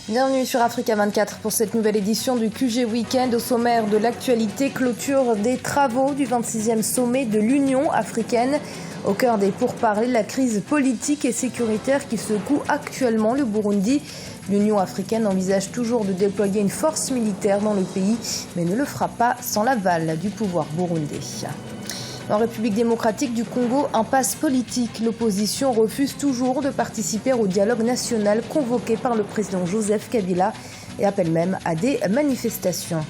Bienvenue sur Africa 24 pour cette nouvelle édition du QG Week-end. Au sommaire de l'actualité, clôture des travaux du 26e sommet de l'Union africaine. Au cœur des pourparlers, la crise politique et sécuritaire qui secoue actuellement le Burundi. L'Union africaine envisage toujours de déployer une force militaire dans le pays, mais ne le fera pas sans l'aval du pouvoir burundais. En République démocratique du Congo, impasse politique. L'opposition refuse toujours de participer au dialogue national convoqué par le président Joseph Kabila et appelle même à des manifestations.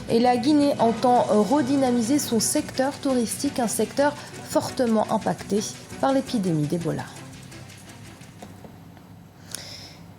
Et la Guinée entend redynamiser son secteur touristique, un secteur fortement impacté par l'épidémie d'Ebola.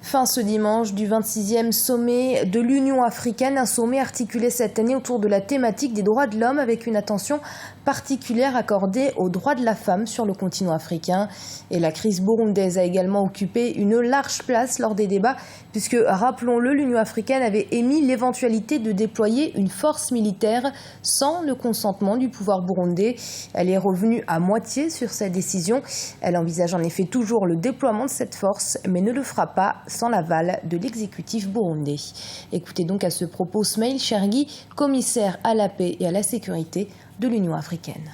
Fin ce dimanche du 26e sommet de l'Union africaine, un sommet articulé cette année autour de la thématique des droits de l'homme avec une attention particulière accordée aux droits de la femme sur le continent africain. Et la crise burundaise a également occupé une large place lors des débats puisque, rappelons-le, l'Union africaine avait émis l'éventualité de déployer une force militaire sans le consentement du pouvoir burundais. Elle est revenue à moitié sur cette décision. Elle envisage en effet toujours le déploiement de cette force, mais ne le fera pas sans l'aval de l'exécutif burundais. Écoutez donc à ce propos Smail Chergui, commissaire à la paix et à la sécurité de l'Union africaine.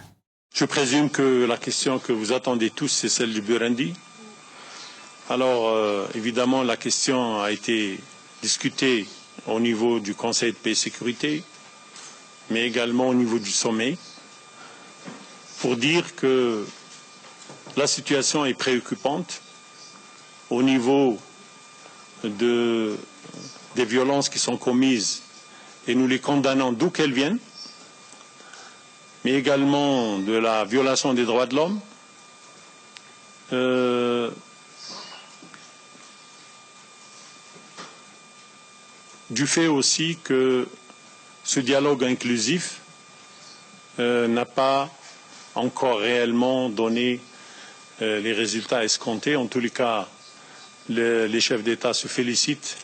Je présume que la question que vous attendez tous, c'est celle du Burundi. Alors, évidemment, la question a été discutée au niveau du Conseil de paix et sécurité, mais également au niveau du sommet, pour dire que la situation est préoccupante au niveau des violences qui sont commises, et nous les condamnons d'où qu'elles viennent, mais également de la violation des droits de l'homme, du fait aussi que ce dialogue inclusif n'a pas encore réellement donné les résultats escomptés. En tous les cas, les chefs d'État se félicitent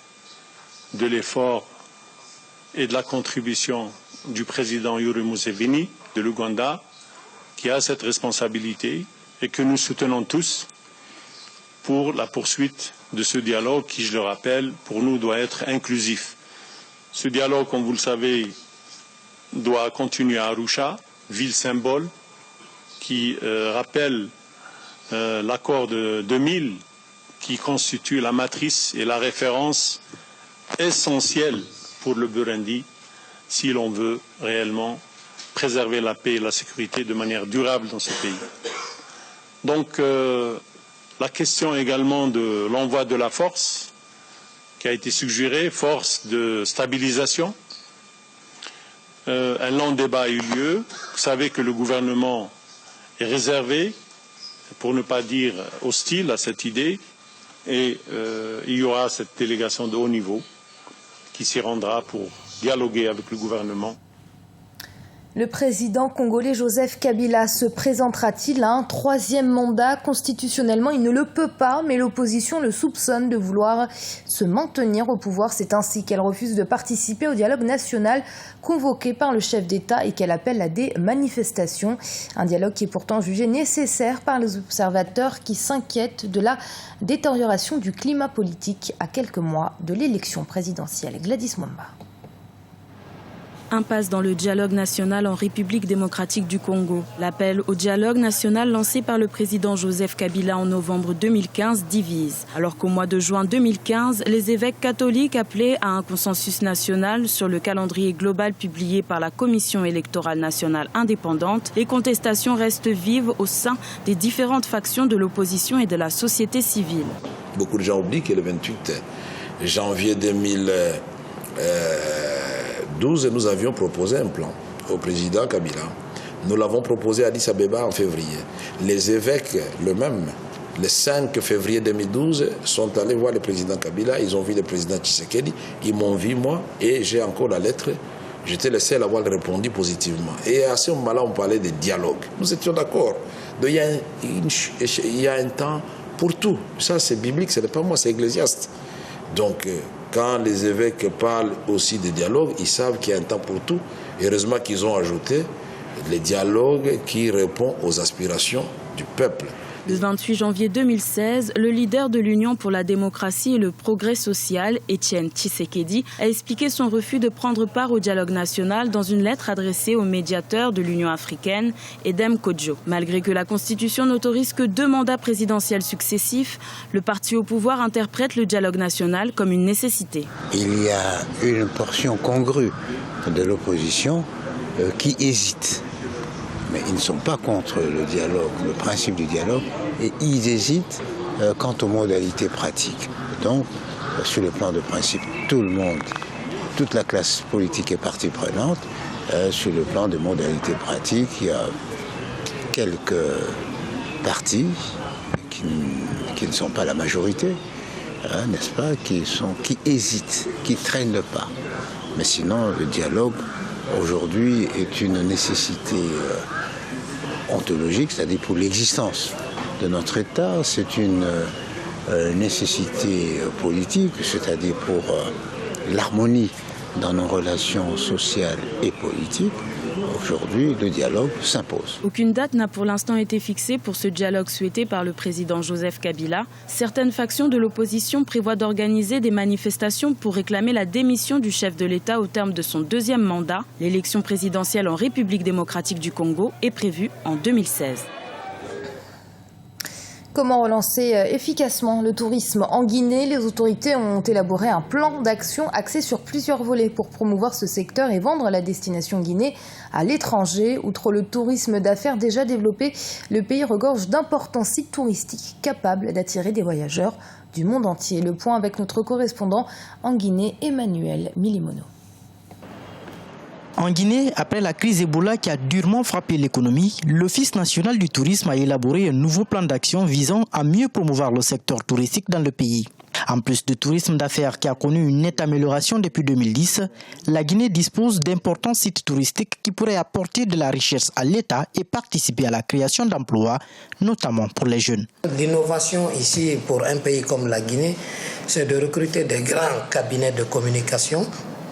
de l'effort et de la contribution du président Yoweri Museveni de l'Ouganda, qui a cette responsabilité et que nous soutenons tous pour la poursuite de ce dialogue qui, je le rappelle, pour nous doit être inclusif. Ce dialogue, comme vous le savez, doit continuer à Arusha, ville symbole, qui rappelle l'accord de 2000, qui constitue la matrice et la référence essentielle pour le Burundi si l'on veut réellement préserver la paix et la sécurité de manière durable dans ce pays. Donc, la question également de l'envoi de la force qui a été suggérée, force de stabilisation. Un long débat a eu lieu. Vous savez que le gouvernement est réservé, pour ne pas dire hostile à cette idée, et il y aura cette délégation de haut niveau qui s'y rendra pour dialoguer avec le gouvernement. Le président congolais Joseph Kabila se présentera-t-il à un troisième mandat? Constitutionnellement, il ne le peut pas, mais l'opposition le soupçonne de vouloir se maintenir au pouvoir. C'est ainsi qu'elle refuse de participer au dialogue national convoqué par le chef d'État et qu'elle appelle à des manifestations. Un dialogue qui est pourtant jugé nécessaire par les observateurs qui s'inquiètent de la détérioration du climat politique à quelques mois de l'élection présidentielle. Gladys Mwamba. Impasse dans le dialogue national en République démocratique du Congo. L'appel au dialogue national lancé par le président Joseph Kabila en novembre 2015 divise. Alors qu'au mois de juin 2015, les évêques catholiques appelaient à un consensus national sur le calendrier global publié par la Commission électorale nationale indépendante, les contestations restent vives au sein des différentes factions de l'opposition et de la société civile. Beaucoup de gens oublient que le 28 janvier 2012, nous avions proposé un plan au président Kabila. Nous l'avons proposé à Addis Abeba en février. Les évêques, le 5 février 2012, sont allés voir le président Kabila. Ils ont vu le président Tshisekedi. Ils m'ont vu, moi, et j'ai encore la lettre. J'étais le seul à avoir répondu positivement. Et à ce moment-là, on parlait de dialogue. Nous étions d'accord. Il y a un temps pour tout. Ça, c'est biblique, ce n'est pas moi, c'est Ecclésiaste. Donc, quand les évêques parlent aussi de dialogue, ils savent qu'il y a un temps pour tout. Heureusement qu'ils ont ajouté le dialogue qui répond aux aspirations du peuple. Le 28 janvier 2016, le leader de l'Union pour la démocratie et le progrès social, Etienne Tshisekedi, a expliqué son refus de prendre part au dialogue national dans une lettre adressée au médiateur de l'Union africaine, Edem Kodjo. Malgré que la Constitution n'autorise que 2 mandats présidentiels successifs, le parti au pouvoir interprète le dialogue national comme une nécessité. Il y a une portion congrue de l'opposition qui hésite. Mais ils ne sont pas contre le dialogue, le principe du dialogue, et ils hésitent quant aux modalités pratiques. Donc, sur le plan de principe, tout le monde, toute la classe politique est partie prenante. Sur le plan des modalités pratiques, il y a quelques partis qui ne sont pas la majorité, n'est-ce pas, qui hésitent, qui traînent le pas. Mais sinon, le dialogue, aujourd'hui, est une nécessité ontologique, c'est-à-dire pour l'existence de notre État. C'est une nécessité politique, c'est-à-dire pour l'harmonie dans nos relations sociales et politiques. Aujourd'hui, le dialogue s'impose. Aucune date n'a pour l'instant été fixée pour ce dialogue souhaité par le président Joseph Kabila. Certaines factions de l'opposition prévoient d'organiser des manifestations pour réclamer la démission du chef de l'État au terme de son 2e mandat. L'élection présidentielle en République démocratique du Congo est prévue en 2016. Comment relancer efficacement le tourisme en Guinée? Les autorités ont élaboré un plan d'action axé sur plusieurs volets pour promouvoir ce secteur et vendre la destination Guinée à l'étranger. Outre le tourisme d'affaires déjà développé, le pays regorge d'importants sites touristiques capables d'attirer des voyageurs du monde entier. Le point avec notre correspondant en Guinée, Emmanuel Milimono. En Guinée, après la crise Ebola qui a durement frappé l'économie, l'Office national du tourisme a élaboré un nouveau plan d'action visant à mieux promouvoir le secteur touristique dans le pays. En plus du tourisme d'affaires qui a connu une nette amélioration depuis 2010, la Guinée dispose d'importants sites touristiques qui pourraient apporter de la richesse à l'État et participer à la création d'emplois, notamment pour les jeunes. L'innovation ici pour un pays comme la Guinée, c'est de recruter des grands cabinets de communication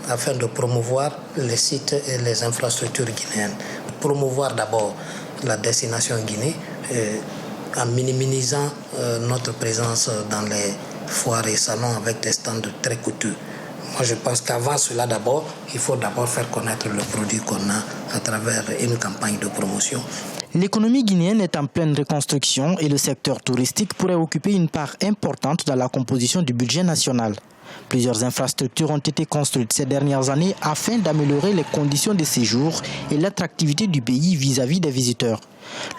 afin de promouvoir les sites et les infrastructures guinéennes. Promouvoir d'abord la destination Guinée en minimisant notre présence dans les foires et salons avec des stands très coûteux. Moi je pense qu'avant cela d'abord, il faut d'abord faire connaître le produit qu'on a à travers une campagne de promotion. L'économie guinéenne est en pleine reconstruction et le secteur touristique pourrait occuper une part importante dans la composition du budget national. Plusieurs infrastructures ont été construites ces dernières années afin d'améliorer les conditions de séjour et l'attractivité du pays vis-à-vis des visiteurs.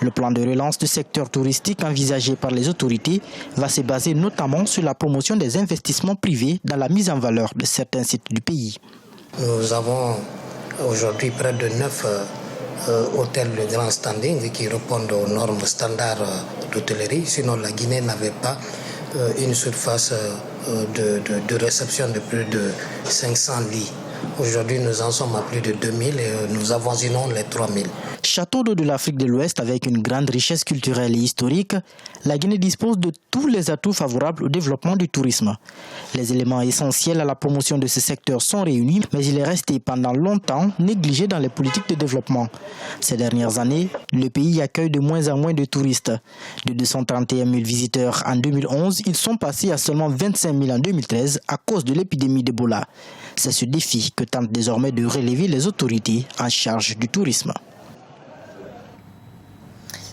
Le plan de relance du secteur touristique envisagé par les autorités va se baser notamment sur la promotion des investissements privés dans la mise en valeur de certains sites du pays. Nous avons aujourd'hui près de 9 hôtels de grand standing qui répondent aux normes standards d'hôtellerie. Sinon, la Guinée n'avait pas une surface de réception de plus de 500 lits. Aujourd'hui, nous en sommes à plus de 2000 et nous avoisinons les 3000. Château d'eau de l'Afrique de l'Ouest avec une grande richesse culturelle et historique, la Guinée dispose de tous les atouts favorables au développement du tourisme. Les éléments essentiels à la promotion de ce secteur sont réunis, mais il est resté pendant longtemps négligé dans les politiques de développement. Ces dernières années, le pays accueille de moins en moins de touristes. De 231 000 visiteurs en 2011, ils sont passés à seulement 25 000 en 2013 à cause de l'épidémie d'Ebola. C'est ce défi que tentent désormais de relever les autorités en charge du tourisme.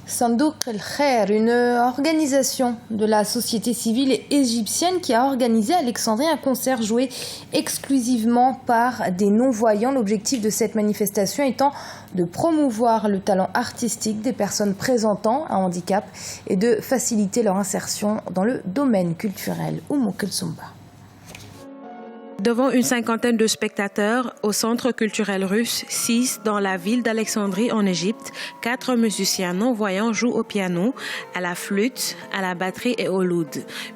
Sandouk El Khair, une organisation de la société civile égyptienne qui a organisé à Alexandrie un concert joué exclusivement par des non-voyants. L'objectif de cette manifestation étant de promouvoir le talent artistique des personnes présentant un handicap et de faciliter leur insertion dans le domaine culturel. Oumou Kelsumba. Devant une cinquantaine de spectateurs au centre culturel russe 6 dans la ville d'Alexandrie en Égypte, 4 musiciens non-voyants jouent au piano, à la flûte, à la batterie et au oud.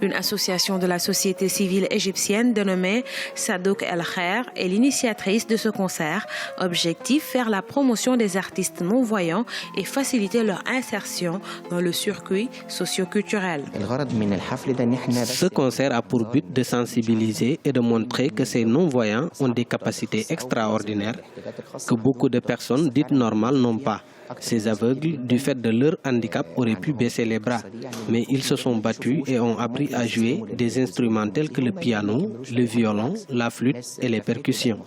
Une association de la société civile égyptienne dénommée Sandouk El Khair est l'initiatrice de ce concert. Objectif, faire la promotion des artistes non-voyants et faciliter leur insertion dans le circuit socio-culturel. Ce concert a pour but de sensibiliser et de montrer que ces non-voyants ont des capacités extraordinaires que beaucoup de personnes dites normales n'ont pas. Ces aveugles, du fait de leur handicap, auraient pu baisser les bras, mais ils se sont battus et ont appris à jouer des instruments tels que le piano, le violon, la flûte et les percussions.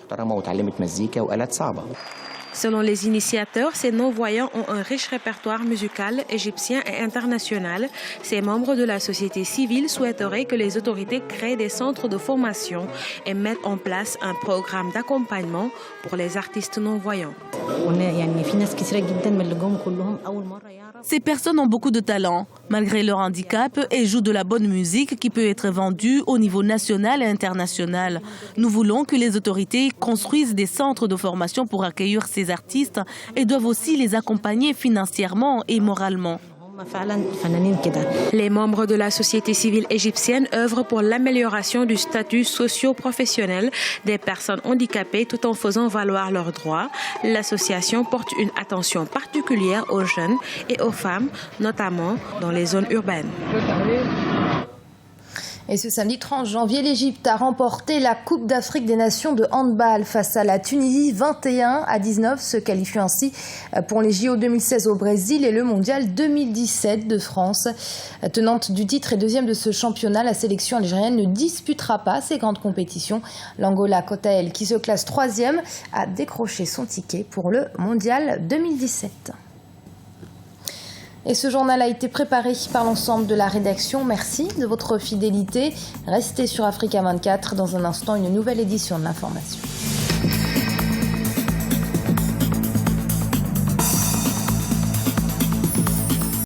Selon les initiateurs, ces non-voyants ont un riche répertoire musical égyptien et international. Ces membres de la société civile souhaiteraient que les autorités créent des centres de formation et mettent en place un programme d'accompagnement pour les artistes non-voyants. Ces personnes ont beaucoup de talent, malgré leur handicap, et jouent de la bonne musique qui peut être vendue au niveau national et international. Nous voulons que les autorités construisent des centres de formation pour accueillir ces artistes et doivent aussi les accompagner financièrement et moralement. Les membres de la société civile égyptienne œuvrent pour l'amélioration du statut socio-professionnel des personnes handicapées tout en faisant valoir leurs droits. L'association porte une attention particulière aux jeunes et aux femmes, notamment dans les zones urbaines. Et ce samedi 30 janvier, l'Égypte a remporté la Coupe d'Afrique des Nations de handball face à la Tunisie, 21-19, se qualifiant ainsi pour les JO 2016 au Brésil et le Mondial 2017 de France. Tenante du titre et deuxième de ce championnat, la sélection algérienne ne disputera pas ces grandes compétitions. L'Angola, quant à elle, qui se classe troisième, a décroché son ticket pour le Mondial 2017. Et ce journal a été préparé par l'ensemble de la rédaction. Merci de votre fidélité. Restez sur Africa 24. Dans un instant, une nouvelle édition de l'information.